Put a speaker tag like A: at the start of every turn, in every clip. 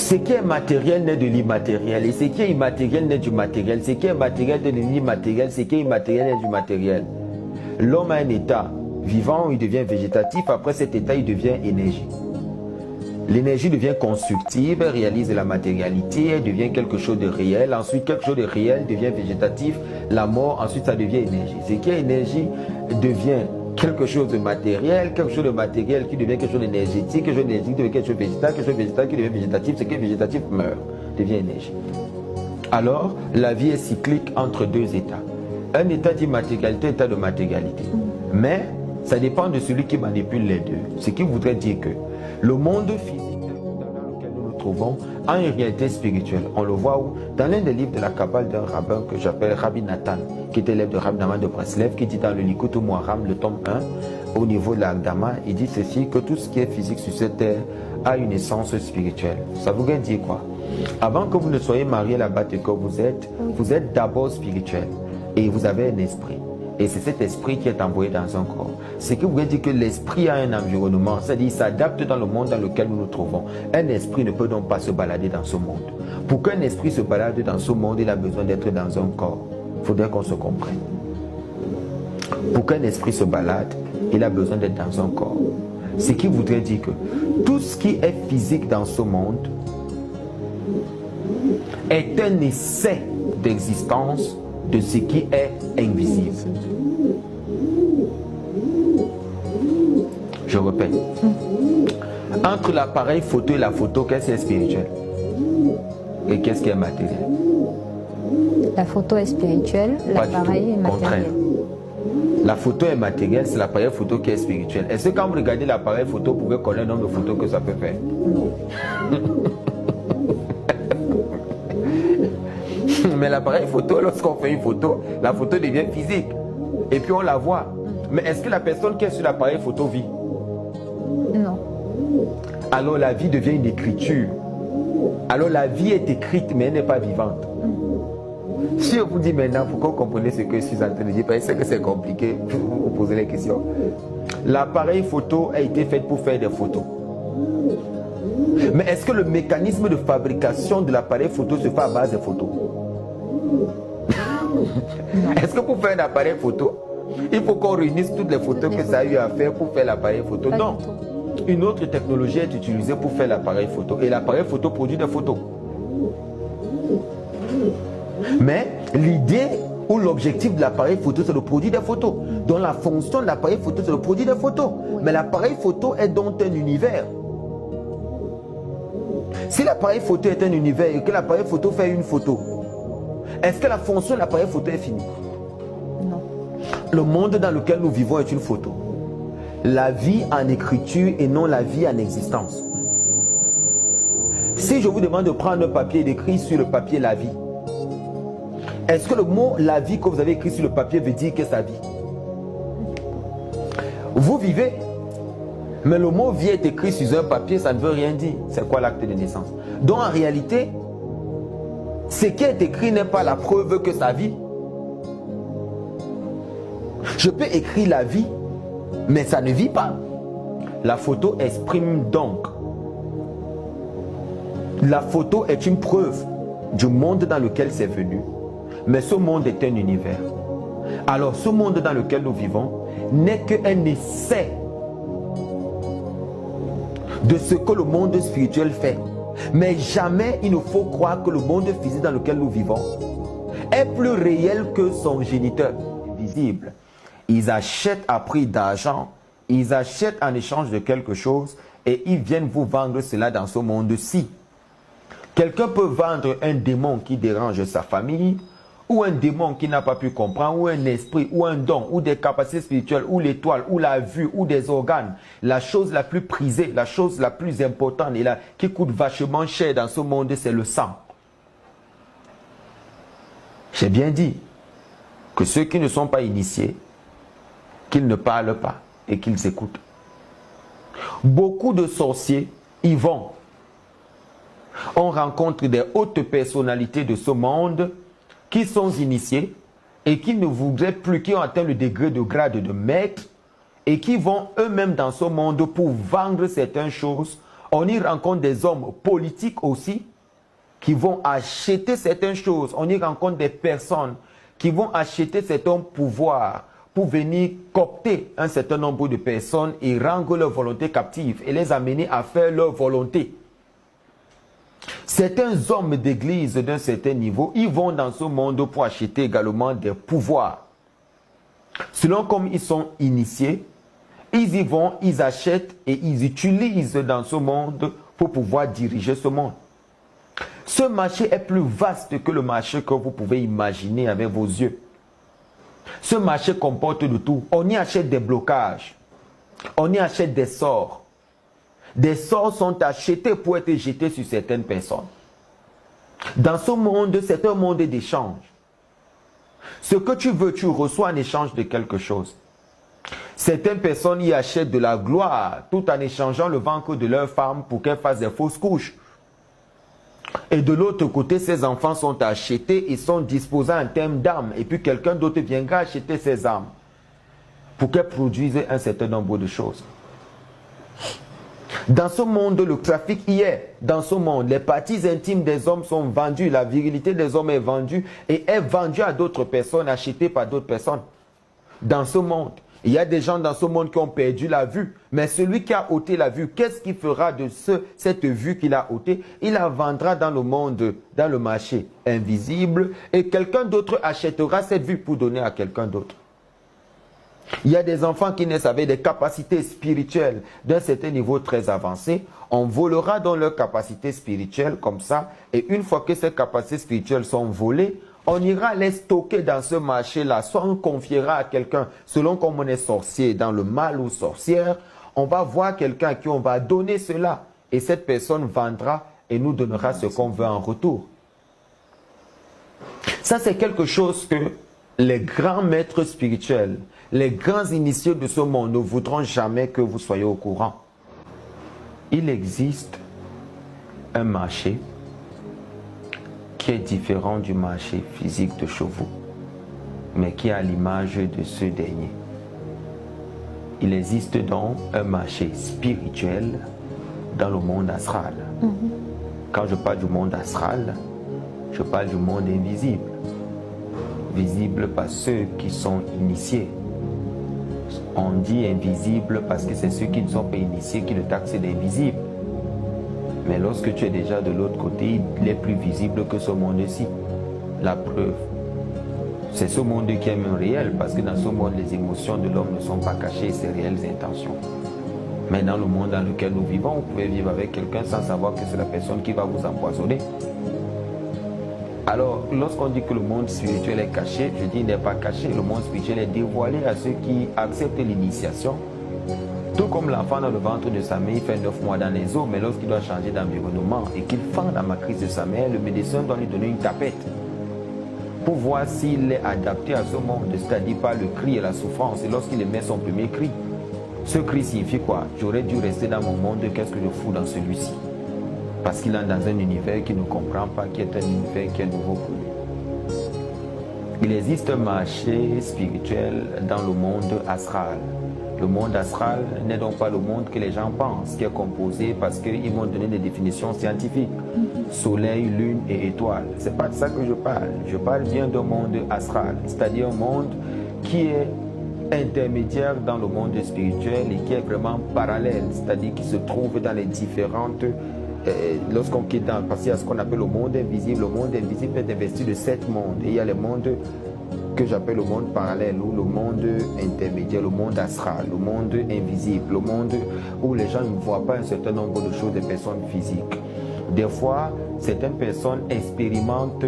A: Ce qui est matériel naît de l'immatériel, et ce qui est immatériel naît du matériel. Ce qui est matériel naît de l'immatériel, ce qui est immatériel naît du matériel. L'homme a un état vivant, il devient végétatif, après cet état il devient énergie. L'énergie devient constructive, elle réalise la matérialité, elle devient quelque chose de réel, ensuite quelque chose de réel devient végétatif, la mort, ensuite ça devient énergie. Ce qui est énergie devient quelque chose de matériel, quelque chose de matériel qui devient quelque chose d'énergétique, quelque chose d'énergétique devient quelque chose de végétal, quelque chose de végétal qui devient végétatif, ce qui est végétatif meurt, devient énergie. Alors, la vie est cyclique entre deux états. Un état d'immatérialité, un état de matérialité. Mais, ça dépend de celui qui manipule les deux. Ce qui voudrait dire que le monde physique dans lequel nous nous trouvons a une réalité spirituelle. On le voit où? Dans l'un des livres de la Kabbale d'un rabbin que j'appelle Rabbi Nathan, qui était élève de Rabbi Naman de Breslev, qui dit dans le Likutu Muharam, le tome 1, au niveau de l'Agdama, il dit ceci, que tout ce qui est physique sur cette terre a une essence spirituelle. Ça voudrait dire quoi? Avant que vous ne soyez marié là-bas et que vous êtes d'abord spirituel et vous avez un esprit. Et c'est cet esprit qui est envoyé dans un corps. Ce qui voudrait dire que l'esprit a un environnement, c'est-à-dire il s'adapte dans le monde dans lequel nous nous trouvons. Un esprit ne peut donc pas se balader dans ce monde. Pour qu'un esprit se balade dans ce monde, il a besoin d'être dans un corps. Il faudrait qu'on se comprenne. Pour qu'un esprit se balade, il a besoin d'être dans un corps. Ce qui voudrait dire que tout ce qui est physique dans ce monde est un essai d'existence de ce qui est invisible. Je répète. Entre l'appareil photo et la photo, qu'est-ce qui est spirituel? Et qu'est-ce qui est matériel?
B: La photo est spirituelle, l'appareil est matériel.
A: La photo est matérielle, c'est l'appareil photo qui est spirituel. Est-ce que quand vous regardez l'appareil photo, vous pouvez connaître le nombre de photos que ça peut faire? Mais l'appareil photo, lorsqu'on fait une photo, la photo devient physique. Et puis on la voit. Mais est-ce que la personne qui est sur l'appareil photo vit?
B: Non.
A: Alors la vie devient une écriture. Alors la vie est écrite, mais elle n'est pas vivante. Si on vous dit maintenant, pourquoi vous comprenez ce que je suis en train de dire, parce que c'est compliqué, vous posez les questions. L'appareil photo a été fait pour faire des photos. Mais est-ce que le mécanisme de fabrication de l'appareil photo se fait à base de photos? Est-ce que pour faire un appareil photo, il faut qu'on réunisse toutes les photos que ça a eu à faire pour faire l'appareil photo? Non. Une autre technologie est utilisée pour faire l'appareil photo. Et l'appareil photo produit des photos. Mais l'idée ou l'objectif de l'appareil photo, c'est de produire des photos. Donc la fonction de l'appareil photo, c'est de produire des photos. Mais l'appareil photo est donc un univers. Si l'appareil photo est un univers et que l'appareil photo fait une photo, est-ce que la fonction de l'appareil photo est finie?
B: Non.
A: Le monde dans lequel nous vivons est une photo. La vie en écriture et non la vie en existence. Si je vous demande de prendre un papier et d'écrire sur le papier la vie, est-ce que le mot la vie que vous avez écrit sur le papier veut dire que ça vit? Vous vivez, mais le mot vie est écrit sur un papier, ça ne veut rien dire. C'est quoi l'acte de naissance? Donc en réalité, ce qui est écrit n'est pas la preuve que ça vit. Je peux écrire la vie, mais ça ne vit pas. La photo exprime donc. La photo est une preuve du monde dans lequel c'est venu. Mais ce monde est un univers. Alors ce monde dans lequel nous vivons n'est qu'un essai de ce que le monde spirituel fait. Mais jamais il ne faut croire que le monde physique dans lequel nous vivons est plus réel que son géniteur visible. Ils achètent à prix d'argent, ils achètent en échange de quelque chose et ils viennent vous vendre cela dans ce monde-ci. Quelqu'un peut vendre un démon qui dérange sa famille, ou un démon qui n'a pas pu comprendre, ou un esprit, ou un don, ou des capacités spirituelles, ou l'étoile, ou la vue, ou des organes. La chose la plus prisée, la chose la plus importante et qui coûte vachement cher dans ce monde, c'est le sang. J'ai bien dit que ceux qui ne sont pas initiés, qu'ils ne parlent pas et qu'ils écoutent. Beaucoup de sorciers y vont. On rencontre des hautes personnalités de ce monde qui sont initiés et qui ne voudraient plus, qui ont atteint le degré de grade de maître et qui vont eux-mêmes dans ce monde pour vendre certaines choses On y rencontre des hommes politiques aussi qui vont acheter certaines choses. On y rencontre des personnes qui vont acheter certains pouvoirs pour venir coopter un certain nombre de personnes et rendre leur volonté captive et les amener à faire leur volonté. Certains hommes d'église d'un certain niveau, ils vont dans ce monde pour acheter également des pouvoirs. Selon comme ils sont initiés, ils y vont, ils achètent et ils utilisent dans ce monde pour pouvoir diriger ce monde. Ce marché est plus vaste que le marché que vous pouvez imaginer avec vos yeux. Ce marché comporte de tout. On y achète des blocages. On y achète des sorts. Des sorts sont achetés pour être jetés sur certaines personnes. Dans ce monde, c'est un monde d'échange. Ce que tu veux, tu reçois en échange de quelque chose. Certaines personnes y achètent de la gloire tout en échangeant le ventre de leur femme pour qu'elle fasse des fausses couches. Et de l'autre côté, ces enfants sont achetés et sont disposés en termes d'âme. Et puis quelqu'un d'autre viendra acheter ces âmes pour qu'elles produisent un certain nombre de choses. Dans ce monde, le trafic y est. Dans ce monde, les parties intimes des hommes sont vendues. La virilité des hommes est vendue et est vendue à d'autres personnes, achetée par d'autres personnes. Dans ce monde, il y a des gens dans ce monde qui ont perdu la vue. Mais celui qui a ôté la vue, qu'est-ce qu'il fera de cette vue qu'il a ôtée? Il la vendra dans le monde, dans le marché invisible. Et quelqu'un d'autre achètera cette vue pour donner à quelqu'un d'autre. Il y a des enfants qui naissent avec des capacités spirituelles d'un certain niveau très avancé. On volera dans leurs capacités spirituelles comme ça. Et une fois que ces capacités spirituelles sont volées, on ira les stocker dans ce marché-là. Soit on confiera à quelqu'un, selon comme on est sorcier dans le mal ou sorcière, on va voir quelqu'un à qui on va donner cela. Et cette personne vendra et nous donnera ce qu'on veut en retour. Ça, c'est quelque chose que les grands maîtres spirituels, les grands initiés de ce monde ne voudront jamais que vous soyez au courant. Il existe un marché qui est différent du marché physique de chevaux, mais qui a l'image de ce dernier. Il existe donc un marché spirituel dans le monde astral. Quand je parle du monde astral, je parle du monde invisible. Visible par ceux qui sont initiés. On dit invisible parce que c'est ceux qui ne sont pas initiés qui le taxent d'invisible. Mais lorsque tu es déjà de l'autre côté, il est plus visible que ce monde-ci. La preuve, c'est ce monde qui est même réel, parce que dans ce monde, les émotions de l'homme ne sont pas cachées, ses réelles intentions. Mais dans le monde dans lequel nous vivons, vous pouvez vivre avec quelqu'un sans savoir que c'est la personne qui va vous empoisonner. Alors, lorsqu'on dit que le monde spirituel est caché, je dis il n'est pas caché. Le monde spirituel est dévoilé à ceux qui acceptent l'initiation. Tout comme l'enfant dans le ventre de sa mère, il fait 9 mois dans les eaux, mais lorsqu'il doit changer d'environnement et qu'il fend la matrice de sa mère, le médecin doit lui donner une tapette pour voir s'il est adapté à ce monde, c'est-à-dire par le cri et la souffrance. Et lorsqu'il émet son premier cri, ce cri signifie quoi? J'aurais dû rester dans mon monde, qu'est-ce que je fous dans celui-ci? Parce qu'il est dans un univers qu'il ne comprend pas, qui est un univers qui est nouveau pour lui. Il existe un marché spirituel dans le monde astral. Le monde astral n'est donc pas le monde que les gens pensent, qui est composé parce qu'ils vont donner des définitions scientifiques. Soleil, lune et étoiles. C'est pas de ça que je parle. Je parle bien d'un monde astral, c'est-à-dire un monde qui est intermédiaire dans le monde spirituel et qui est vraiment parallèle, c'est-à-dire qui se trouve dans les différentes... lorsqu'on quitte dans, parce qu'il y a ce qu'on appelle le monde invisible. Le monde invisible est investi de 7 mondes. Et il y a les mondes que j'appelle le monde parallèle, ou le monde intermédiaire, le monde astral, le monde invisible, le monde où les gens ne voient pas un certain nombre de choses des personnes physiques. Des fois, certaines personnes expérimentent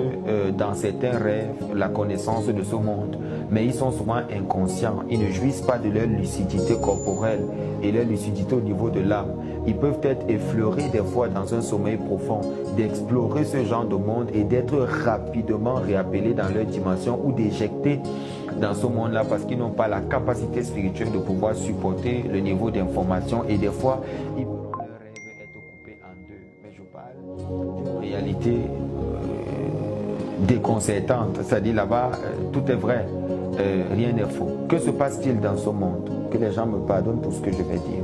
A: dans certains rêves la connaissance de ce monde, mais ils sont souvent inconscients. Ils ne jouissent pas de leur lucidité corporelle et leur lucidité au niveau de l'âme. Ils peuvent être effleurés des fois dans un sommeil profond, d'explorer ce genre de monde et d'être rapidement réappelés dans leur dimension ou d'éjectés dans ce monde-là parce qu'ils n'ont pas la capacité spirituelle de pouvoir supporter le niveau d'information et des fois, ils peuvent leur rêve être coupés en deux. Mais je parle d'une réalité déconcertante, c'est-à-dire là-bas, tout est vrai, rien n'est faux. Que se passe-t-il dans ce monde? Que les gens me pardonnent pour ce que je vais dire.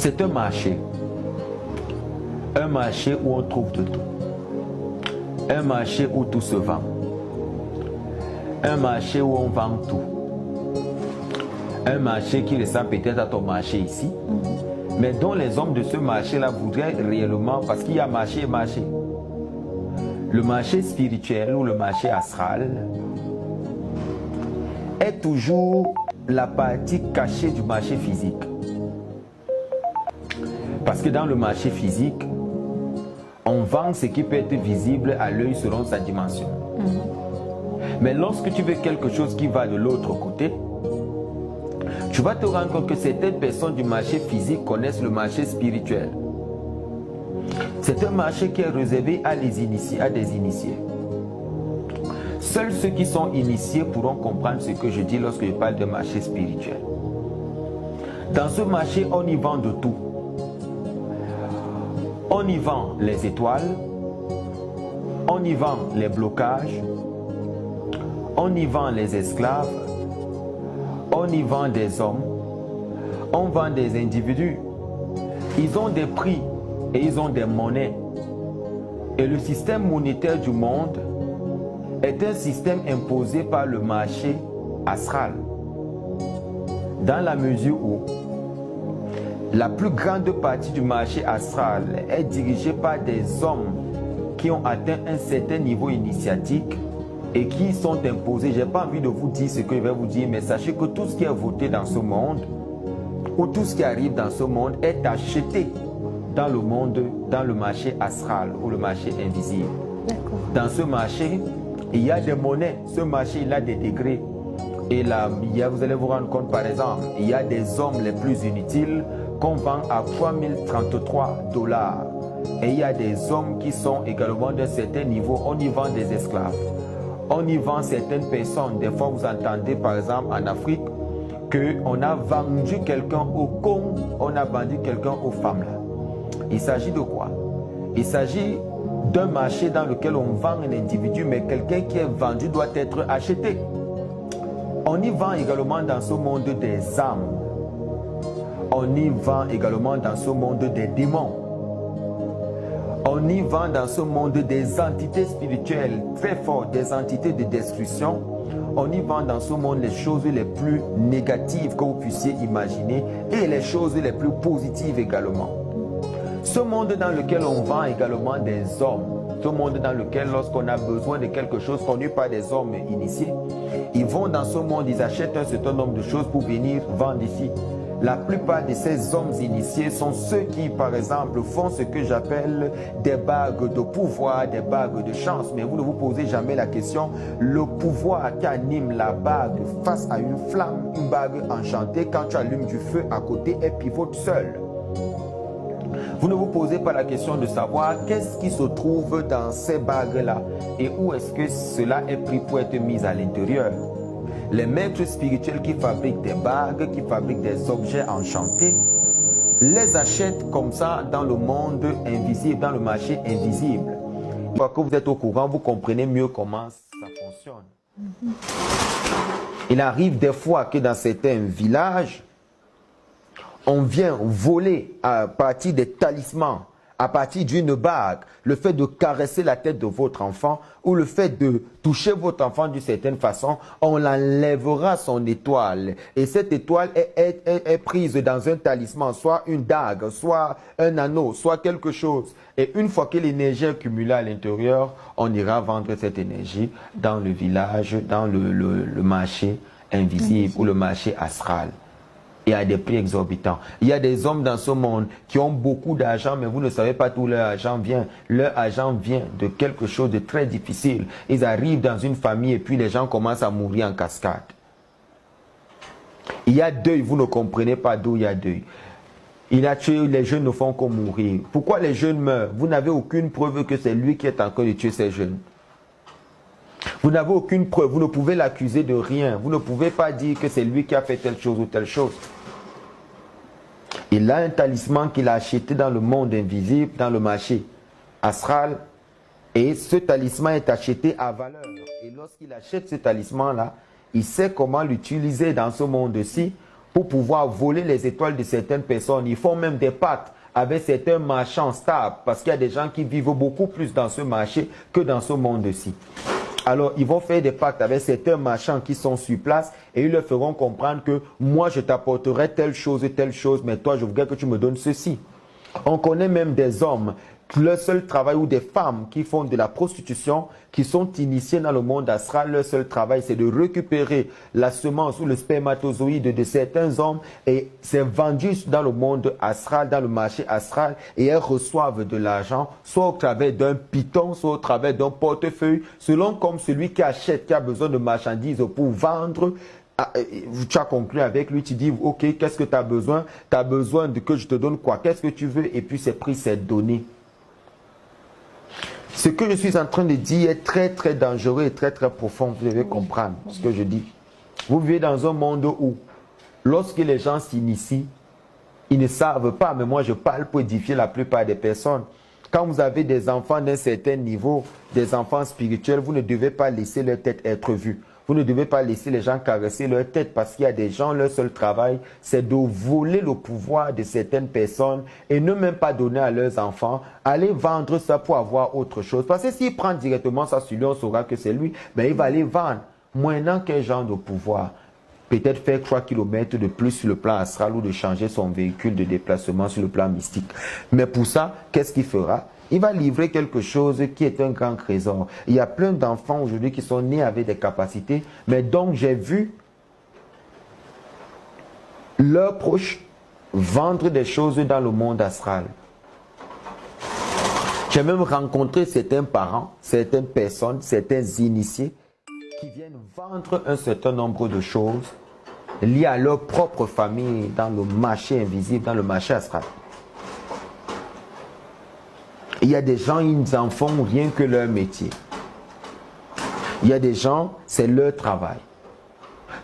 A: C'est un marché. Un marché où on trouve de tout. Un marché où tout se vend. Un marché où on vend tout. Un marché qui ressemble peut-être à ton marché ici, mais dont les hommes de ce marché-là voudraient réellement, parce qu'il y a marché et marché. Le marché spirituel ou le marché astral est toujours la partie cachée du marché physique. Parce que dans le marché physique, on vend ce qui peut être visible à l'œil selon sa dimension. Mais lorsque tu veux quelque chose qui va de l'autre côté, tu vas te rendre compte que certaines personnes du marché physique connaissent le marché spirituel. C'est un marché qui est réservé à des initiés. Seuls ceux qui sont initiés pourront comprendre ce que je dis lorsque je parle de marché spirituel. Dans ce marché, on y vend de tout. On y vend les étoiles, on y vend les blocages, on y vend les esclaves, on y vend des hommes, on vend des individus. Ils ont des prix et ils ont des monnaies. Et le système monétaire du monde est un système imposé par le marché astral. Dans la mesure où la plus grande partie du marché astral est dirigée par des hommes qui ont atteint un certain niveau initiatique et qui sont imposés. Je n'ai pas envie de vous dire ce que je vais vous dire, mais sachez que tout ce qui est voté dans ce monde, ou tout ce qui arrive dans ce monde, est acheté dans le monde, dans le marché astral ou le marché invisible. Dans ce marché, il y a des monnaies. Ce marché, il a des degrés. Et là, vous allez vous rendre compte, par exemple, il y a des hommes les plus inutiles qu'on vend à 3033 $. Et il y a des hommes qui sont également d'un certain niveau. On y vend des esclaves. On y vend certaines personnes. Des fois, vous entendez, par exemple, en Afrique, qu'on a vendu quelqu'un au Congo, on a vendu quelqu'un aux femmes. Là. Il s'agit de quoi? Il s'agit d'un marché dans lequel on vend un individu, mais quelqu'un qui est vendu doit être acheté. On y vend également dans ce monde des âmes. On y vend également dans ce monde des démons. On y vend dans ce monde des entités spirituelles très fortes, des entités de destruction. On y vend dans ce monde les choses les plus négatives que vous puissiez imaginer et les choses les plus positives également. Ce monde dans lequel on vend également des hommes, ce monde dans lequel lorsqu'on a besoin de quelque chose connu par des hommes initiés, ils vont dans ce monde, ils achètent un certain nombre de choses pour venir vendre ici. La plupart de ces hommes initiés sont ceux qui, par exemple, font ce que j'appelle des bagues de pouvoir, des bagues de chance. Mais vous ne vous posez jamais la question, le pouvoir qui anime la bague face à une flamme, une bague enchantée, quand tu allumes du feu à côté, elle pivote seule. Vous ne vous posez pas la question de savoir qu'est-ce qui se trouve dans ces bagues-là et où est-ce que cela est pris pour être mis à l'intérieur. Les maîtres spirituels qui fabriquent des bagues, qui fabriquent des objets enchantés, les achètent comme ça dans le monde invisible, dans le marché invisible. Une fois que vous êtes au courant, vous comprenez mieux comment ça fonctionne. Il arrive des fois que dans certains villages, on vient voler à partir des talismans, à partir d'une bague, le fait de caresser la tête de votre enfant ou le fait de toucher votre enfant d'une certaine façon, on l'enlèvera son étoile. Et cette étoile est prise dans un talisman, soit une dague, soit un anneau, soit quelque chose. Et une fois que l'énergie est accumulée à l'intérieur, on ira vendre cette énergie dans le village, dans le marché invisible ou le marché astral. Et à des prix exorbitants. Il y a des hommes dans ce monde qui ont beaucoup d'argent, mais vous ne savez pas d'où leur argent vient. Leur argent vient de quelque chose de très difficile. Ils arrivent dans une famille et puis les gens commencent à mourir en cascade. Il y a deuil, vous ne comprenez pas d'où il y a deuil. Il a tué, les jeunes ne font que mourir. Pourquoi les jeunes meurent? Vous n'avez aucune preuve que c'est lui qui est en train de tuer ces jeunes. Vous n'avez aucune preuve, vous ne pouvez l'accuser de rien. Vous ne pouvez pas dire que c'est lui qui a fait telle chose ou telle chose. Il a un talisman qu'il a acheté dans le monde invisible, dans le marché astral. Et ce talisman est acheté à valeur. Et lorsqu'il achète ce talisman-là, il sait comment l'utiliser dans ce monde-ci pour pouvoir voler les étoiles de certaines personnes. Ils font même des pactes avec certains marchands stables parce qu'il y a des gens qui vivent beaucoup plus dans ce marché que dans ce monde-ci. Alors, ils vont faire des pactes avec certains marchands qui sont sur place et ils leur feront comprendre que moi, je t'apporterai telle chose, mais toi, je voudrais que tu me donnes ceci. On connaît même des hommes, leur seul travail, ou des femmes qui font de la prostitution, qui sont initiées dans le monde astral. Leur seul travail, c'est de récupérer la semence ou le spermatozoïde de certains hommes et c'est vendu dans le monde astral, dans le marché astral, et elles reçoivent de l'argent, soit au travers d'un python, soit au travers d'un portefeuille, selon comme celui qui achète, qui a besoin de marchandises pour vendre. Tu as conclu avec lui, tu dis, ok, qu'est-ce que tu as besoin? Tu as besoin de que je te donne quoi? Qu'est-ce que tu veux? Et puis c'est pris, c'est donné. Ce que je suis en train de dire est très très dangereux et très très profond. Vous devez comprendre ce que je dis. Vous vivez dans un monde où, lorsque les gens s'initient, ils ne savent pas, mais moi je parle pour édifier la plupart des personnes. Quand vous avez des enfants d'un certain niveau, des enfants spirituels, vous ne devez pas laisser leur tête être vue. Vous ne devez pas laisser les gens caresser leur tête parce qu'il y a des gens, leur seul travail, c'est de voler le pouvoir de certaines personnes et ne même pas donner à leurs enfants, aller vendre ça pour avoir autre chose. Parce que s'il prend directement ça sur lui, on saura que c'est lui, ben il va aller vendre. Maintenant, quel genre de pouvoir? Peut-être faire 3 km de plus sur le plan astral ou de changer son véhicule de déplacement sur le plan mystique. Mais pour ça, qu'est-ce qu'il fera? Il va livrer quelque chose qui est un grand trésor. Il y a plein d'enfants aujourd'hui qui sont nés avec des capacités, mais donc j'ai vu leurs proches vendre des choses dans le monde astral. J'ai même rencontré certains parents, certaines personnes, certains initiés qui viennent vendre un certain nombre de choses liées à leur propre famille dans le marché invisible, dans le marché astral. Il y a des gens, ils en font rien que leur métier. Il y a des gens, c'est leur travail.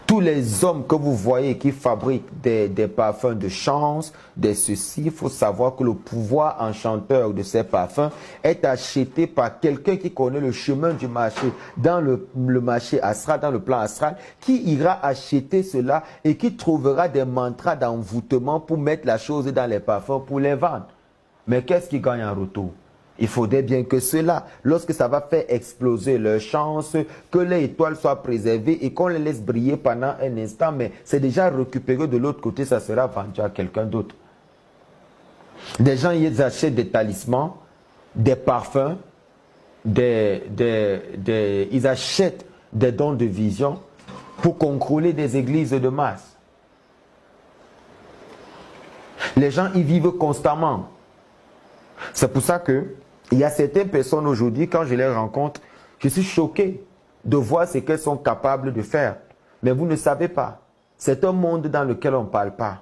A: Tous les hommes que vous voyez qui fabriquent des parfums de chance, des ceci, il faut savoir que le pouvoir enchanteur de ces parfums est acheté par quelqu'un qui connaît le chemin du marché, dans le marché astral, dans le plan astral, qui ira acheter cela et qui trouvera des mantras d'envoûtement pour mettre la chose dans les parfums pour les vendre. Mais qu'est-ce qu'ils gagnent en retour? Il faudrait bien que cela, lorsque ça va faire exploser leur chance, que les étoiles soient préservées et qu'on les laisse briller pendant un instant, mais c'est déjà récupéré de l'autre côté, ça sera vendu à quelqu'un d'autre. Des gens, ils achètent des talismans, des parfums, ils achètent des dons de vision pour contrôler des églises de masse. Les gens y vivent constamment. C'est pour ça que il y a certaines personnes aujourd'hui, quand je les rencontre, je suis choqué de voir ce qu'elles sont capables de faire. Mais vous ne savez pas. C'est un monde dans lequel on ne parle pas.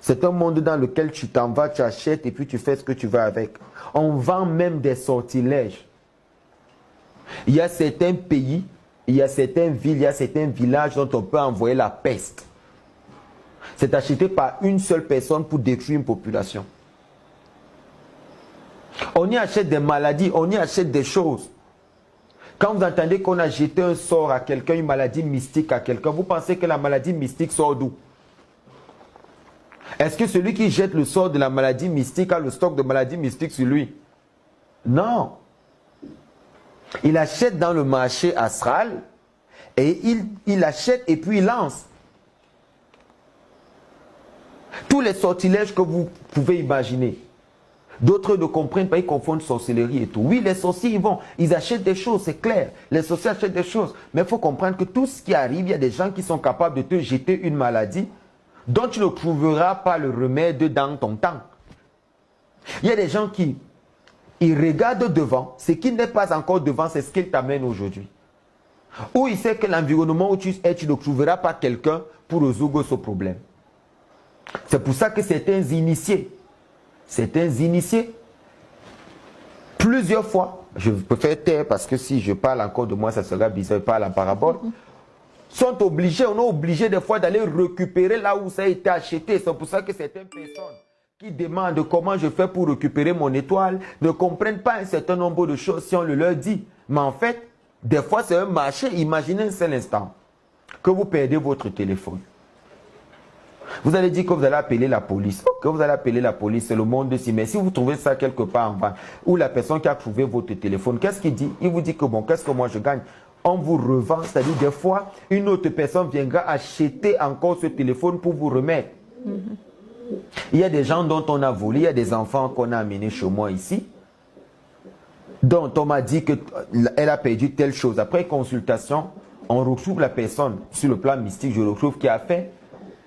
A: C'est un monde dans lequel tu t'en vas, tu achètes et puis tu fais ce que tu veux avec. On vend même des sortilèges. Il y a certains pays, il y a certaines villes, il y a certains villages dont on peut envoyer la peste. C'est acheté par une seule personne pour détruire une population. On y achète des maladies, on y achète des choses. Quand vous entendez qu'on a jeté un sort à quelqu'un, une maladie mystique à quelqu'un, vous pensez que la maladie mystique sort d'où? Est-ce que celui qui jette le sort de la maladie mystique a le stock de maladie mystique sur lui? Non. Il achète dans le marché astral et il achète et puis il lance. Tous les sortilèges que vous pouvez imaginer. D'autres ne comprennent pas, ils confondent sorcellerie et tout. Oui, les sorciers, ils achètent des choses, c'est clair. Les sorciers achètent des choses. Mais il faut comprendre que tout ce qui arrive, il y a des gens qui sont capables de te jeter une maladie dont tu ne trouveras pas le remède dans ton temps. Il y a des gens qui ils regardent devant. Ce qui n'est pas encore devant, c'est ce qu'ils t'amènent aujourd'hui. Ou il sait que l'environnement où tu es, tu ne trouveras pas quelqu'un pour résoudre ce problème. C'est pour ça que certains initiés, plusieurs fois, je préfère taire parce que si je parle encore de moi, ça sera bizarre, je parle en parabole, sont obligés, on est obligé des fois d'aller récupérer là où ça a été acheté. C'est pour ça que certaines personnes qui demandent comment je fais pour récupérer mon étoile ne comprennent pas un certain nombre de choses si on le leur dit. Mais en fait, des fois c'est un marché. Imaginez un seul instant que vous perdez votre téléphone. Vous allez dire que vous allez appeler la police. Que vous allez appeler la police, c'est le monde de si. Mais si vous trouvez ça quelque part en vente, ou la personne qui a trouvé votre téléphone, qu'est-ce qu'il dit? Il vous dit que bon, qu'est-ce que moi je gagne? On vous revend, c'est-à-dire des fois, une autre personne viendra acheter encore ce téléphone pour vous remettre. Il y a des gens dont on a volé, il y a des enfants qu'on a amenés chez moi ici, dont on m'a dit qu'elle a perdu telle chose. Après consultation, on retrouve la personne sur le plan mystique, je retrouve qui a fait.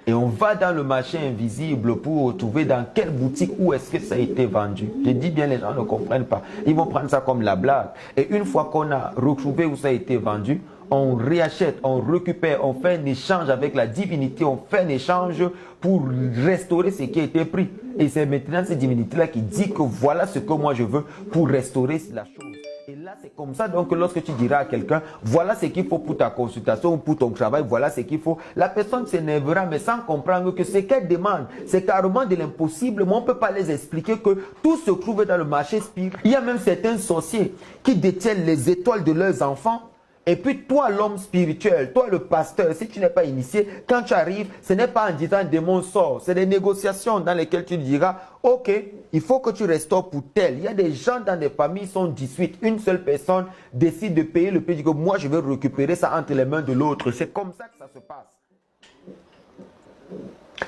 A: Et on va dans le marché invisible pour retrouver dans quelle boutique, où est-ce que ça a été vendu. Je dis bien, les gens ne comprennent pas. Ils vont prendre ça comme la blague. Et une fois qu'on a retrouvé où ça a été vendu, on réachète, on récupère, on fait un échange avec la divinité, on fait un échange pour restaurer ce qui a été pris. Et c'est maintenant cette divinité-là qui dit que voilà ce que moi je veux pour restaurer la chose. Et là, c'est comme ça, donc, lorsque tu diras à quelqu'un, voilà ce qu'il faut pour ta consultation ou pour ton travail, voilà ce qu'il faut, la personne s'énervera, mais sans comprendre que ce qu'elle demande, c'est carrément de l'impossible, mais on ne peut pas les expliquer que tout se trouve dans le marché spirituel. Il y a même certains sorciers qui détiennent les étoiles de leurs enfants. Et puis toi, l'homme spirituel, toi le pasteur, si tu n'es pas initié, quand tu arrives, ce n'est pas en disant démon sort, c'est des négociations dans lesquelles tu diras, ok, il faut que tu restaures pour tel. Il y a des gens dans des familles qui sont 18, une seule personne décide de payer le prix, dit que moi je vais récupérer ça entre les mains de l'autre. C'est comme ça que ça se passe.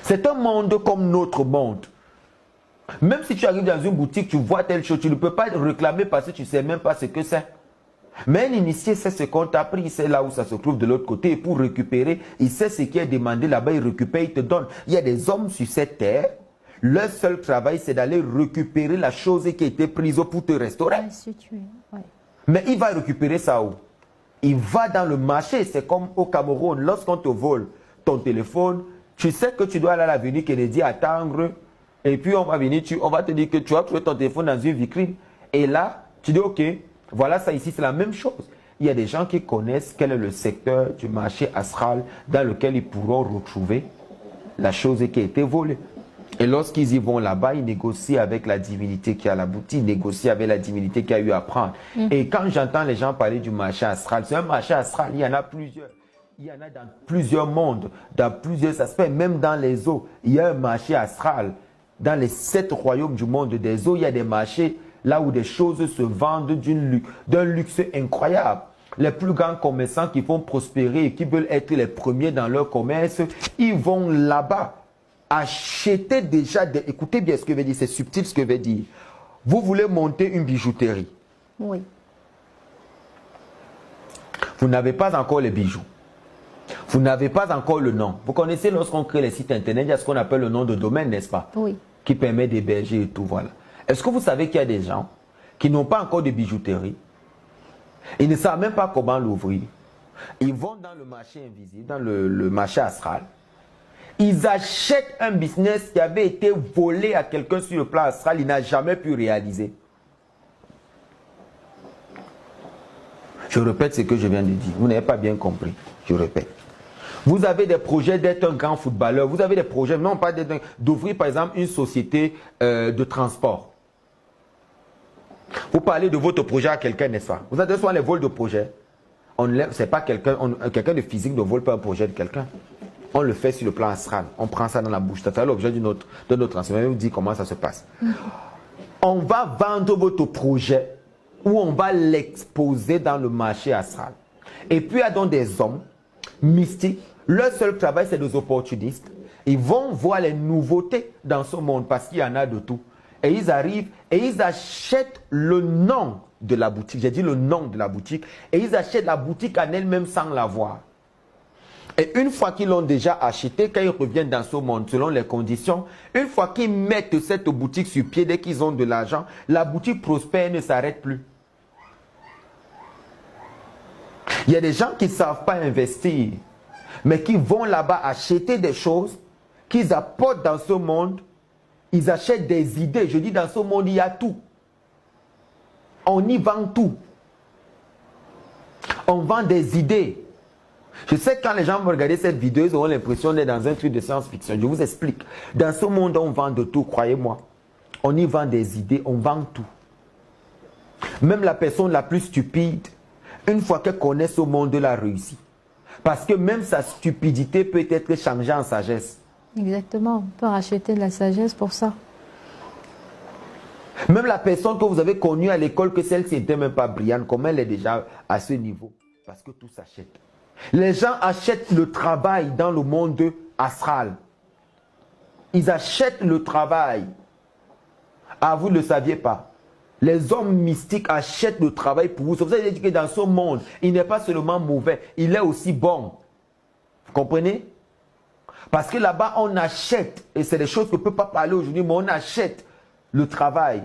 A: C'est un monde comme notre monde. Même si tu arrives dans une boutique, tu vois telle chose, tu ne peux pas réclamer parce que tu ne sais même pas ce que c'est. Mais un initié sait ce qu'on t'a appris, il sait là où ça se trouve de l'autre côté. Et pour récupérer, il sait ce qui est demandé là-bas, il récupère, il te donne. Il y a des hommes sur cette terre, leur seul travail, c'est d'aller récupérer la chose qui a été prise pour te restaurer.
B: Ouais.
A: Mais il va récupérer ça où? Il va dans le marché. C'est comme au Cameroun, lorsqu'on te vole ton téléphone, tu sais que tu dois aller à l'avenue Kennedy attendre. Et puis on va venir, on va te dire que tu as trouvé ton téléphone dans une vitrine. Et là, tu dis ok. Voilà, ça ici, c'est la même chose. Il y a des gens qui connaissent quel est le secteur du marché astral dans lequel ils pourront retrouver la chose qui a été volée. Et lorsqu'ils y vont là-bas, ils négocient avec la divinité qui a la boutique, ils négocient avec la divinité qui a eu à prendre. Et quand j'entends les gens parler du marché astral, c'est un marché astral, il y en a plusieurs. Il y en a dans plusieurs mondes, dans plusieurs aspects, même dans les eaux. Il y a un marché astral. Dans les 7 royaumes du monde des eaux, il y a des marchés là où des choses se vendent d'un luxe incroyable. Les plus grands commerçants qui vont prospérer et qui veulent être les premiers dans leur commerce, ils vont là-bas acheter déjà des... Écoutez bien ce que je veux dire, c'est subtil ce que je veux dire. Vous voulez monter une bijouterie.
B: Oui.
A: Vous n'avez pas encore les bijoux. Vous n'avez pas encore le nom. Vous connaissez lorsqu'on crée les sites internet, il y a ce qu'on appelle le nom de domaine, n'est-ce pas?
B: Oui.
A: Qui permet d'héberger et tout, voilà. Est-ce que vous savez qu'il y a des gens qui n'ont pas encore de bijouterie? Ils ne savent même pas comment l'ouvrir. Ils vont dans le marché invisible, dans le marché astral. Ils achètent un business qui avait été volé à quelqu'un sur le plan astral, il n'a jamais pu réaliser. Je répète ce que je viens de dire. Vous n'avez pas bien compris. Je répète. Vous avez des projets d'être un grand footballeur. Vous avez des projets, non pas d'ouvrir par exemple une société de transport. Vous parlez de votre projet à quelqu'un, n'est-ce pas? Vous avez souvent les vols de projet. C'est pas quelqu'un de physique ne vole pas un projet de quelqu'un. On le fait sur le plan astral. On prend ça dans la bouche. Ça fait l'objet de notre enseignement. On vous dit comment ça se passe. On va vendre votre projet ou on va l'exposer dans le marché astral. Et puis il y a donc des hommes mystiques. Leur seul travail, c'est des opportunistes. Ils vont voir les nouveautés dans ce monde parce qu'il y en a de tout. Et ils arrivent et ils achètent le nom de la boutique. J'ai dit le nom de la boutique. Et ils achètent la boutique en elle-même sans la voir. Et une fois qu'ils l'ont déjà acheté, quand ils reviennent dans ce monde, selon les conditions, une fois qu'ils mettent cette boutique sur pied, dès qu'ils ont de l'argent, la boutique prospère et ne s'arrête plus. Il y a des gens qui ne savent pas investir, mais qui vont là-bas acheter des choses qu'ils apportent dans ce monde. Ils achètent des idées. Je dis, dans ce monde, il y a tout. On y vend tout. On vend des idées. Je sais que quand les gens vont regarder cette vidéo, ils auront l'impression d'être dans un truc de science-fiction. Je vous explique. Dans ce monde, on vend de tout, croyez-moi. On y vend des idées, on vend tout. Même la personne la plus stupide, une fois qu'elle connaît ce monde, elle a réussi. Parce que même sa stupidité peut être changée en sagesse.
B: Exactement, on peut racheter de la sagesse pour ça.
A: Même la personne que vous avez connue à l'école, que celle-ci n'était même pas brillante, comment elle est déjà à ce niveau? Parce que tout s'achète. Les gens achètent le travail dans le monde astral. Ils achètent le travail. Ah, vous ne le saviez pas. Les hommes mystiques achètent le travail pour vous. C'est pour ça que j'ai dit que dans ce monde, il n'est pas seulement mauvais, il est aussi bon. Vous comprenez? Parce que là-bas, on achète, et c'est des choses que je ne peux pas parler aujourd'hui, mais on achète le travail.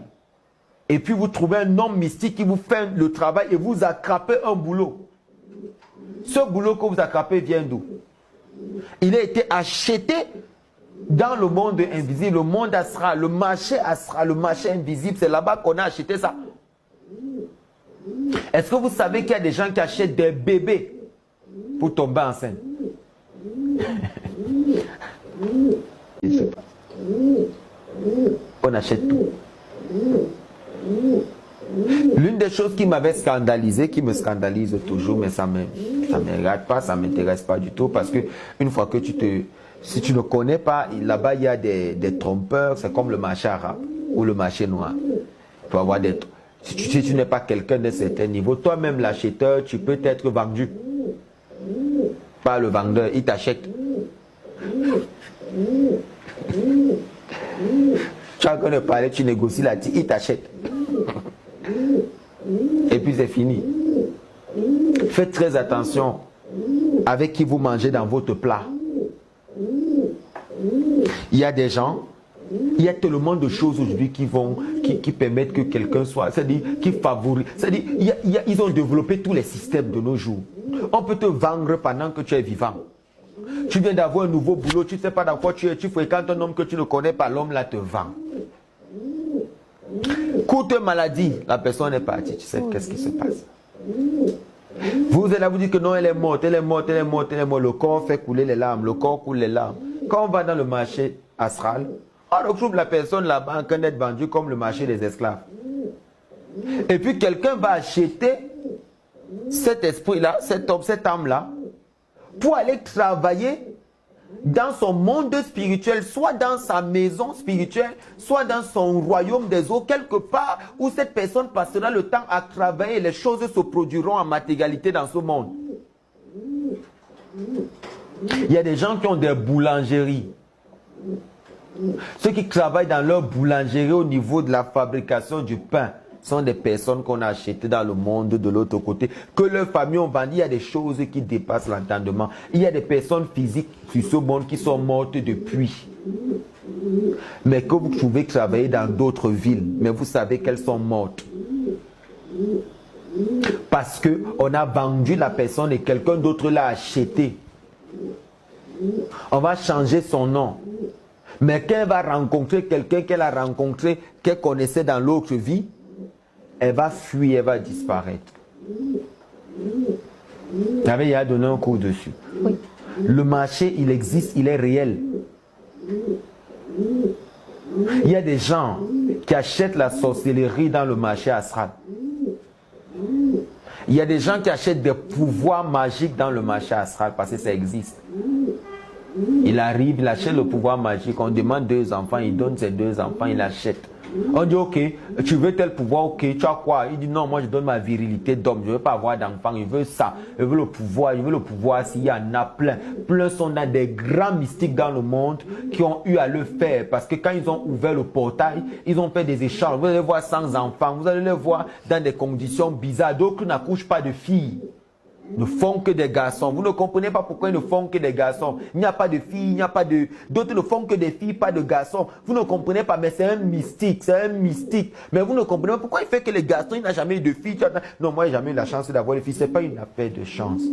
A: Et puis vous trouvez un homme mystique qui vous fait le travail et vous attrapez un boulot. Ce boulot que vous attrapez vient d'où? Il a été acheté dans le monde invisible, le monde astral, le marché invisible, c'est là-bas qu'on a acheté ça. Est-ce que vous savez qu'il y a des gens qui achètent des bébés pour tomber enceinte? Je sais pas. On achète tout. L'une des choses qui m'avait scandalisé, qui me scandalise toujours, mais ça ne m'arrête pas, ça ne m'intéresse pas du tout, parce que une fois que si tu ne connais pas, là-bas il y a des trompeurs, c'est comme le marché arabe ou le marché noir. Tu peux avoir si tu n'es pas quelqu'un d'un certain niveau, toi-même l'acheteur, tu peux être vendu par le vendeur, il t'achète. Tu as encore de parler, tu négocies là, il t'achète. Et puis c'est fini. Faites très attention avec qui vous mangez dans votre plat. Il y a des gens, il y a tellement de choses aujourd'hui qui permettent que quelqu'un soit, c'est-à-dire qui favorisent, c'est-à-dire ils ont développé tous les systèmes de nos jours. On peut te vendre pendant que tu es vivant. Tu viens d'avoir un nouveau boulot, tu ne sais pas dans quoi tu es, tu fréquentes un homme que tu ne connais pas, l'homme là te vend. Courte maladie, la personne est partie, tu sais qu'est-ce qui se passe. Vous êtes là, vous dites que non, elle est morte, elle est morte, elle est morte, elle est morte. Le corps fait couler les larmes, le corps coule les larmes. Quand on va dans le marché astral, on retrouve la personne là-bas en train d'être vendue comme le marché des esclaves. Et puis quelqu'un va acheter cet esprit-là, cet homme, cette âme-là, pour aller travailler dans son monde spirituel, soit dans sa maison spirituelle, soit dans son royaume des eaux, quelque part où cette personne passera le temps à travailler et les choses se produiront en matérialité dans ce monde. Il y a des gens qui ont des boulangeries. Ceux qui travaillent dans leur boulangerie au niveau de la fabrication du pain sont des personnes qu'on a achetées dans le monde de l'autre côté, que leurs familles ont vendues. Il y a des choses qui dépassent l'entendement. Il y a des personnes physiques sur ce monde qui sont mortes depuis. Mais que vous pouvez travailler dans d'autres villes, mais vous savez qu'elles sont mortes. Parce qu'on a vendu la personne et quelqu'un d'autre l'a achetée. On va changer son nom. Mais quand elle va rencontrer quelqu'un qu'elle a rencontré, qu'elle connaissait dans l'autre vie, elle va fuir, elle va disparaître. Il a donné un cours dessus. Oui. Le marché, il existe, il est réel. Il y a des gens qui achètent la sorcellerie dans le marché astral. Il y a des gens qui achètent des pouvoirs magiques dans le marché astral parce que ça existe. Il arrive, il achète le pouvoir magique, on demande 2 enfants, il donne ses 2 enfants, il achète. On dit ok, tu veux tel pouvoir, ok, tu as quoi? Il dit non, moi je donne ma virilité d'homme, je ne veux pas avoir d'enfant, je veux ça, je veux le pouvoir, s'il y en a plein. Plein sont dans des grands mystiques dans le monde qui ont eu à le faire parce que quand ils ont ouvert le portail, ils ont fait des échanges. Vous allez les voir sans enfants, vous allez les voir dans des conditions bizarres, d'autres n'accouchent pas de filles. Ne font que des garçons. Vous ne comprenez pas pourquoi ils ne font que des garçons. Il n'y a pas de filles, il n'y a pas de... D'autres ne font que des filles, pas de garçons. Vous ne comprenez pas, mais c'est un mystique, c'est un mystique. Mais vous ne comprenez pas pourquoi il fait que les garçons, il n'a jamais eu de filles. Non, moi, j'ai jamais eu la chance d'avoir des filles. Ce n'est pas une affaire de chance.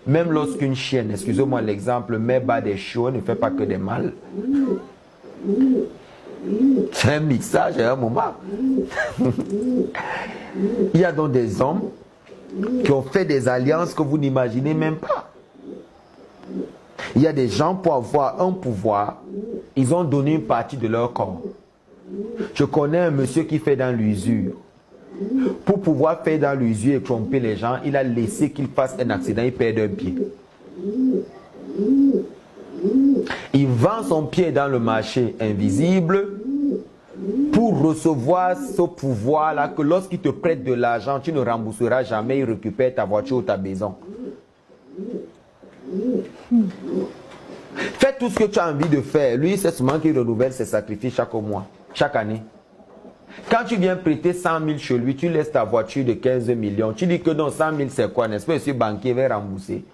A: Même lorsqu'une chienne, excusez-moi l'exemple, met bas des chiots, ne fait pas que des mâles. C'est un mixage à un moment. Il y a donc des hommes qui ont fait des alliances que vous n'imaginez même pas. Il y a des gens, pour avoir un pouvoir, ils ont donné une partie de leur corps. Je connais un monsieur qui fait dans l'usure. Pour pouvoir faire dans l'usure et tromper les gens, il a laissé qu'il fasse un accident, il perd un pied. Il vend son pied dans le marché invisible pour recevoir ce pouvoir-là que lorsqu'il te prête de l'argent, tu ne rembourseras jamais, il récupère ta voiture ou ta maison. Fais tout ce que tu as envie de faire. Lui, c'est seulement qu'il renouvelle ses sacrifices chaque mois, chaque année. Quand tu viens prêter 100 000 chez lui, tu laisses ta voiture de 15 millions. Tu dis que non, 100 000 c'est quoi, n'est-ce pas? Ce banquier va rembourser.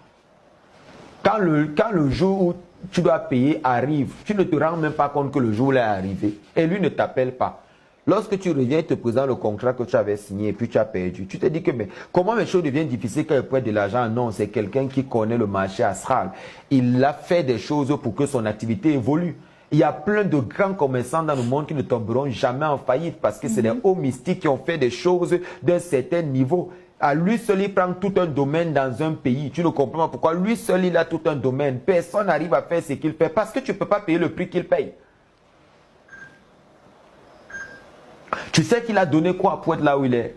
A: Quand le jour où tu dois payer arrive, tu ne te rends même pas compte que le jour est arrivé. Et lui ne t'appelle pas. Lorsque tu reviens, il te présente le contrat que tu avais signé et puis tu as perdu. Tu te dis que mais comment les choses deviennent difficiles quand il prête de l'argent? Non, c'est quelqu'un qui connaît le marché astral. Il a fait des choses pour que son activité évolue. Il y a plein de grands commerçants dans le monde qui ne tomberont jamais en faillite parce que c'est des hauts mystiques qui ont fait des choses d'un certain niveau. À lui seul, il prend tout un domaine dans un pays. Tu ne comprends pas pourquoi. Lui seul, il a tout un domaine. Personne n'arrive à faire ce qu'il fait parce que tu ne peux pas payer le prix qu'il paye. Tu sais qu'il a donné quoi pour être là où il est?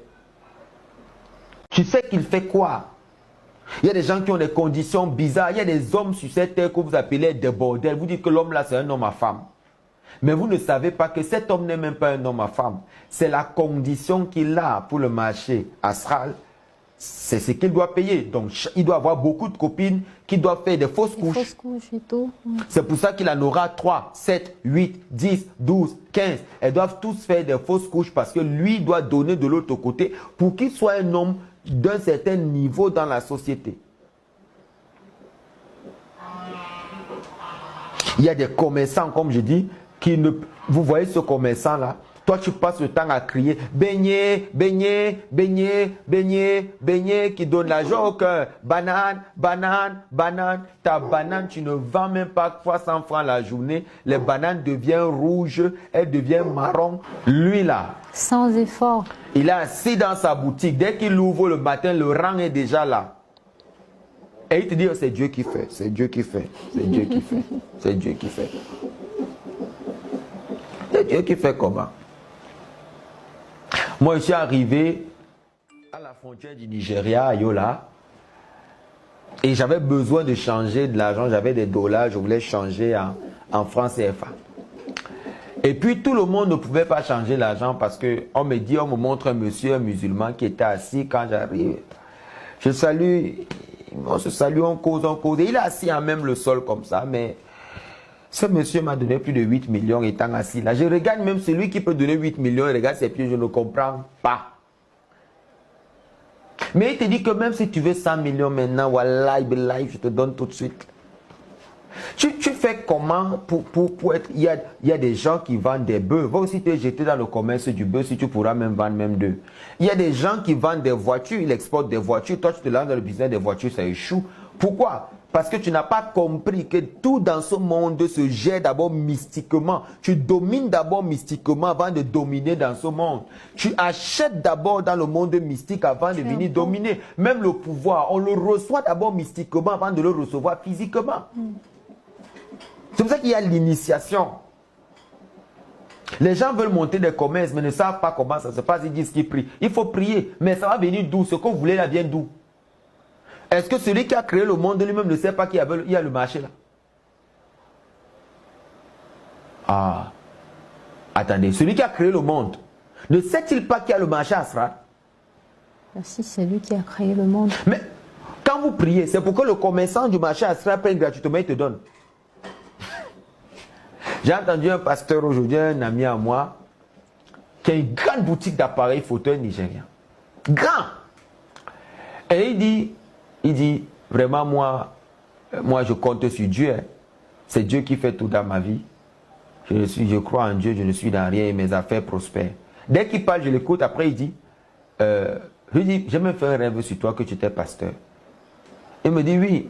A: Tu sais qu'il fait quoi? Il y a des gens qui ont des conditions bizarres. Il y a des hommes sur cette terre que vous appelez des bordels. Vous dites que l'homme là, c'est un homme à femme. Mais vous ne savez pas que cet homme n'est même pas un homme à femme. C'est la condition qu'il a pour le marché astral. C'est ce qu'il doit payer. Donc, il doit avoir beaucoup de copines qui doivent faire des fausses couches.
B: Fausses couches et tout.
A: C'est pour ça qu'il en aura 3, 7, 8, 10, 12, 15. Elles doivent tous faire des fausses couches parce que lui doit donner de l'autre côté pour qu'il soit un homme d'un certain niveau dans la société. Il y a des commerçants, comme je dis, qui ne... Vous voyez ce commerçant-là? Toi, tu passes le temps à crier « Beignet, beignet, beignet, beignet, beignet » qui donne l'argent au cœur. Banane, banane, banane. Ta banane, tu ne vends même pas 300 francs la journée. Les bananes deviennent rouges, elles deviennent marron. Lui, là,
B: sans effort.
A: Il est assis dans sa boutique. Dès qu'il ouvre le matin, le rang est déjà là. Et il te dit, c'est Dieu qui fait, c'est Dieu qui fait, c'est Dieu qui fait, c'est Dieu qui fait. C'est Dieu qui fait comment? Moi, je suis arrivé à la frontière du Nigeria, à Yola, et j'avais besoin de changer de l'argent. J'avais des dollars, je voulais changer en francs CFA. Et puis, tout le monde ne pouvait pas changer l'argent parce qu'on me dit, on me montre un monsieur, un musulman qui était assis quand j'arrive. Je salue, on se salue, on cause, on cause. Et il est assis à même le sol comme ça, mais ce monsieur m'a donné plus de 8 millions étant assis là. Je regarde même celui qui peut donner 8 millions, et regarde ses pieds, je ne comprends pas. Mais il te dit que même si tu veux 100 millions maintenant, wallahi, billahi, je te donne tout de suite. Tu fais comment pour être... Il y a des gens qui vendent des bœufs. Va aussi te jeter dans le commerce du bœuf si tu pourras même vendre même deux. Il y a des gens qui vendent des voitures, ils exportent des voitures. Toi, tu te lances dans le business des voitures, ça échoue. Pourquoi? Parce que tu n'as pas compris que tout dans ce monde se gère d'abord mystiquement. Tu domines d'abord mystiquement avant de dominer dans ce monde. Tu achètes d'abord dans le monde mystique avant de venir dominer. Même le pouvoir, on le reçoit d'abord mystiquement avant de le recevoir physiquement. C'est pour ça qu'il y a l'initiation. Les gens veulent monter des commerces, mais ne savent pas comment ça se passe. Ils disent qu'ils prient. Il faut prier, mais ça va venir d'où? Ce que vous voulez là vient d'où? Est-ce que celui qui a créé le monde lui-même ne sait pas qu'il y a le marché là? Ah, attendez, celui qui a créé le monde, ne sait-il pas qu'il y a le marché astral?
B: Si, c'est lui qui a créé le monde.
A: Mais quand vous priez, c'est pour que le commerçant du marché astral prenne gratuitement et te donne. J'ai entendu un pasteur aujourd'hui, un ami à moi, qui a une grande boutique d'appareils photo nigérien. Grand! Et il dit, vraiment, moi je compte sur Dieu. Hein. C'est Dieu qui fait tout dans ma vie. Je crois en Dieu, je ne suis dans rien et mes affaires prospèrent. Dès qu'il parle, je l'écoute. Après, il dit, j'ai même fait un rêve sur toi que tu étais pasteur. Il me dit, oui,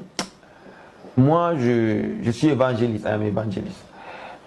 A: moi je suis évangéliste, un évangéliste.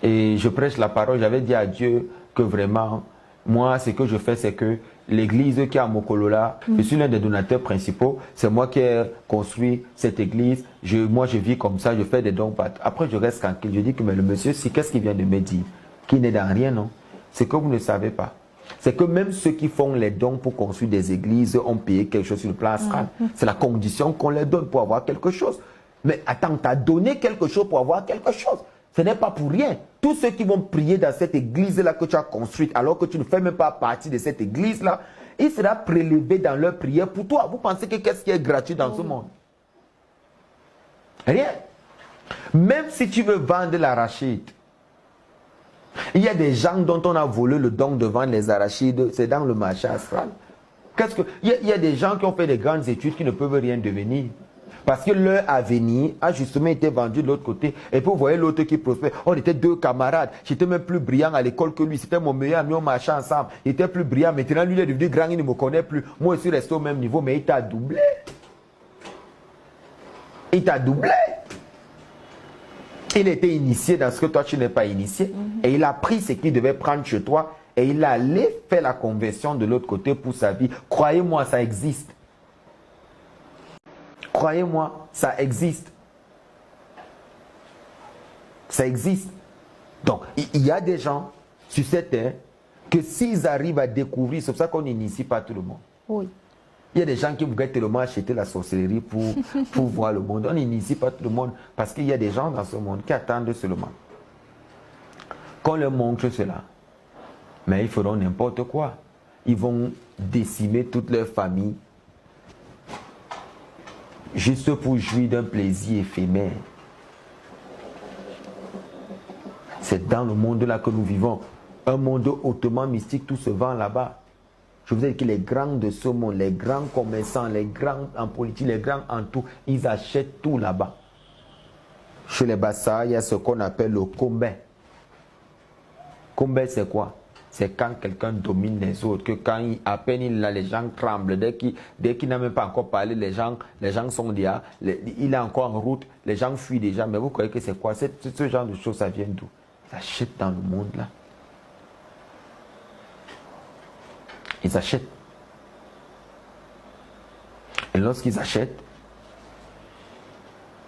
A: Et je prêche la parole. J'avais dit à Dieu que vraiment, moi, ce que je fais, c'est que l'église qui est à Mokolola, je suis l'un des donateurs principaux. C'est moi qui ai construit cette église. Moi, je vis comme ça, je fais des dons. Après, je reste tranquille. Je dis que mais le monsieur, qu'est-ce qu'il vient de me dire? Qu'il n'est dans rien, non? C'est que vous ne savez pas. C'est que même ceux qui font les dons pour construire des églises ont payé quelque chose sur le plan astral. C'est la condition qu'on les donne pour avoir quelque chose. Mais attends, tu as donné quelque chose pour avoir quelque chose. Ce n'est pas pour rien. Tous ceux qui vont prier dans cette église-là que tu as construite, alors que tu ne fais même pas partie de cette église-là, il sera prélevé dans leur prière pour toi. Vous pensez que qu'est-ce qui est gratuit dans ce monde? Rien. Même si tu veux vendre l'arachide, il y a des gens dont on a volé le don de vendre les arachides, c'est dans le marché astral. Il y a des gens qui ont fait des grandes études qui ne peuvent rien devenir. Parce que leur avenir a justement été vendu de l'autre côté. Et puis vous voyez l'autre qui prospère. On était deux camarades. J'étais même plus brillant à l'école que lui. C'était mon meilleur ami, on marchait ensemble. Il était plus brillant. Maintenant, lui il est devenu grand, il ne me connaît plus. Moi, je suis resté au même niveau, mais il t'a doublé. Il t'a doublé. Il était initié dans ce que toi, tu n'es pas initié. Et il a pris ce qu'il devait prendre chez toi. Et il allait faire la conversion de l'autre côté pour sa vie. Croyez-moi, ça existe. Croyez-moi, ça existe. Ça existe. Donc, il y a des gens sur cette terre que s'ils arrivent à découvrir, c'est pour ça qu'on n'initie pas tout le monde.
B: Oui.
A: Il y a des gens qui voudraient tellement acheter la sorcellerie pour voir le monde. On n'initie pas tout le monde parce qu'il y a des gens dans ce monde qui attendent seulement qu'on leur montre cela. Mais ils feront n'importe quoi. Ils vont décimer toute leur famille juste pour jouir d'un plaisir éphémère. C'est dans le monde-là que nous vivons. Un monde hautement mystique, tout se vend là-bas. Je vous ai dit que les grands de ce monde, les grands commerçants, les grands en politique, les grands en tout, ils achètent tout là-bas. Chez les Bassa, il y a ce qu'on appelle le combet. Combet, c'est quoi? C'est quand quelqu'un domine les autres, que quand à peine il a, les gens tremblent. Dès qu'il n'a même pas encore parlé, les gens sont déjà, il est encore en route, les gens fuient déjà. Mais vous croyez que c'est quoi? Ce genre de choses, ça vient d'où? Ils achètent dans le monde là. Ils achètent. Et lorsqu'ils achètent,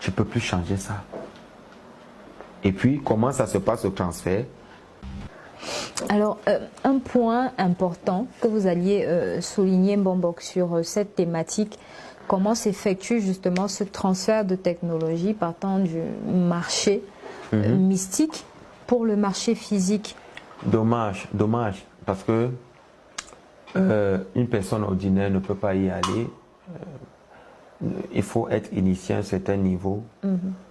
A: tu ne peux plus changer ça. Et puis, comment ça se passe au transfert?
B: Alors, un point important que vous alliez souligner, Mbombok, sur cette thématique, comment s'effectue justement ce transfert de technologie partant du marché mystique pour le marché physique?
A: Dommage, parce que une personne ordinaire ne peut pas y aller. Il faut être initié à un certain niveau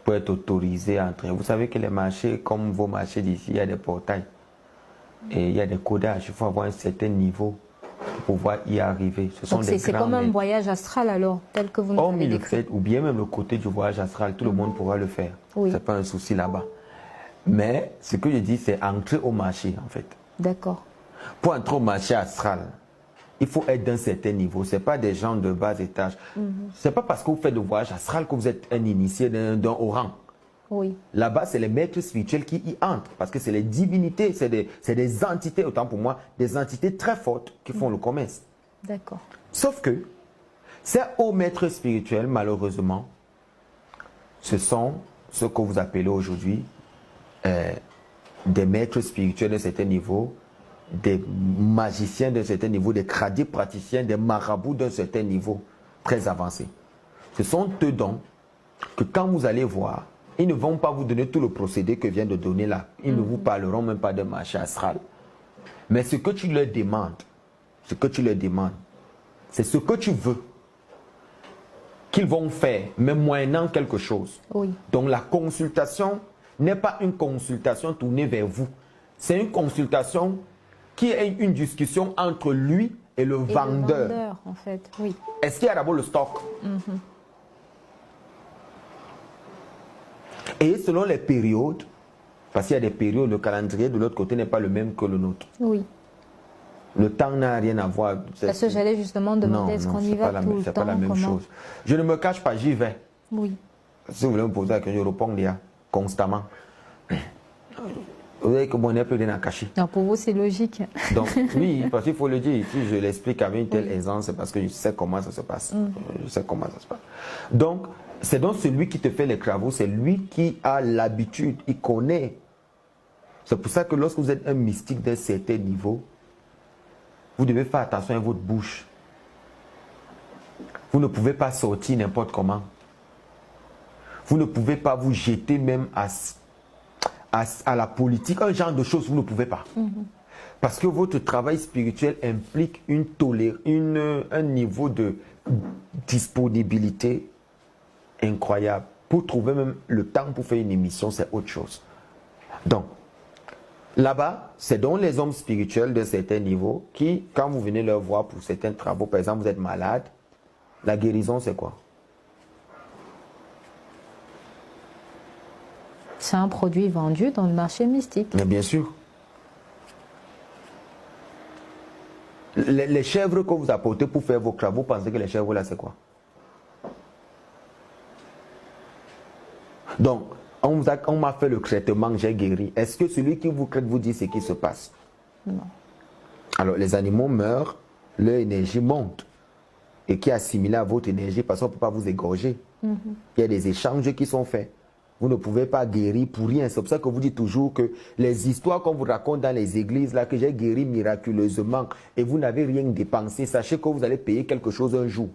A: pour être autorisé à entrer. Vous savez que les marchés, comme vos marchés d'ici, il y a des portails. Et il y a des codages, il faut avoir un certain niveau pour pouvoir y arriver.
B: C'est comme un voyage astral alors, tel que vous nous l'avez décrit.
A: Ou bien même le côté du voyage astral, tout le monde pourra le faire.
B: Oui.
A: Ce n'est pas un souci là-bas. Mais ce que je dis, c'est entrer au marché en fait.
B: D'accord.
A: Pour entrer au marché astral, il faut être d'un certain niveau. Ce n'est pas des gens de bas étage. Ce n'est pas parce que vous faites le voyage astral que vous êtes un initié d'un haut rang.
B: Oui.
A: Là-bas, c'est les maîtres spirituels qui y entrent. Parce que c'est les divinités, c'est des entités, autant pour moi, des entités très fortes qui font le commerce.
B: D'accord.
A: Sauf que ces hauts maîtres spirituels, malheureusement, ce sont ce que vous appelez aujourd'hui des maîtres spirituels d'un certain niveau, des magiciens d'un certain niveau, des kradis praticiens, des marabouts d'un certain niveau très avancé. Ce sont eux donc que quand vous allez voir, ils ne vont pas vous donner tout le procédé que vient de donner là. Ils ne vous parleront même pas de marché astral. Mais ce que tu leur demandes, c'est ce que tu veux qu'ils vont faire, mais moyennant quelque chose.
B: Oui.
A: Donc la consultation n'est pas une consultation tournée vers vous. C'est une consultation qui est une discussion entre lui et le vendeur.
B: Le vendeur, en fait, oui.
A: Est-ce qu'il y a d'abord le stock? Et selon les périodes, parce qu'il y a des périodes, le calendrier de l'autre côté n'est pas le même que le nôtre.
B: Oui.
A: Le temps n'a rien à voir.
B: Parce que j'allais justement demander, est-ce qu'on y va tout le temps?
A: C'est pas la même chose. Je ne me cache pas, j'y vais.
B: Oui.
A: Si vous voulez me poser la question, je réponds constamment. Vous voyez que mon nez peut rien à cacher.
B: Non, pour vous, c'est logique.
A: Donc, oui, parce qu'il faut le dire. Si je l'explique avec une telle aisance, c'est parce que je sais comment ça se passe. Je sais comment ça se passe. Donc, c'est donc celui qui te fait les travaux, c'est lui qui a l'habitude, il connaît. C'est pour ça que lorsque vous êtes un mystique d'un certain niveau, vous devez faire attention à votre bouche. Vous ne pouvez pas sortir n'importe comment. Vous ne pouvez pas vous jeter même à la politique, un genre de choses, vous ne pouvez pas. Parce que votre travail spirituel implique un niveau de disponibilité incroyable. Pour trouver même le temps pour faire une émission, c'est autre chose. Donc, là-bas, c'est donc les hommes spirituels d'un certain niveau qui, quand vous venez leur voir pour certains travaux, par exemple, vous êtes malade, la guérison, c'est quoi?
B: C'est un produit vendu dans le marché mystique.
A: Mais bien sûr. Les chèvres que vous apportez pour faire vos travaux, vous pensez que les chèvres là, c'est quoi? Donc, on m'a fait le traitement, j'ai guéri. Est-ce que celui qui vous traite vous dit ce qui se passe?
B: Non.
A: Alors, les animaux meurent, leur énergie monte. Et qui est assimilée à votre énergie parce qu'on ne peut pas vous égorger. Il y a des échanges qui sont faits. Vous ne pouvez pas guérir pour rien. C'est pour ça que vous dites toujours que les histoires qu'on vous raconte dans les églises, là, que j'ai guéri miraculeusement et vous n'avez rien dépensé, sachez que vous allez payer quelque chose un jour.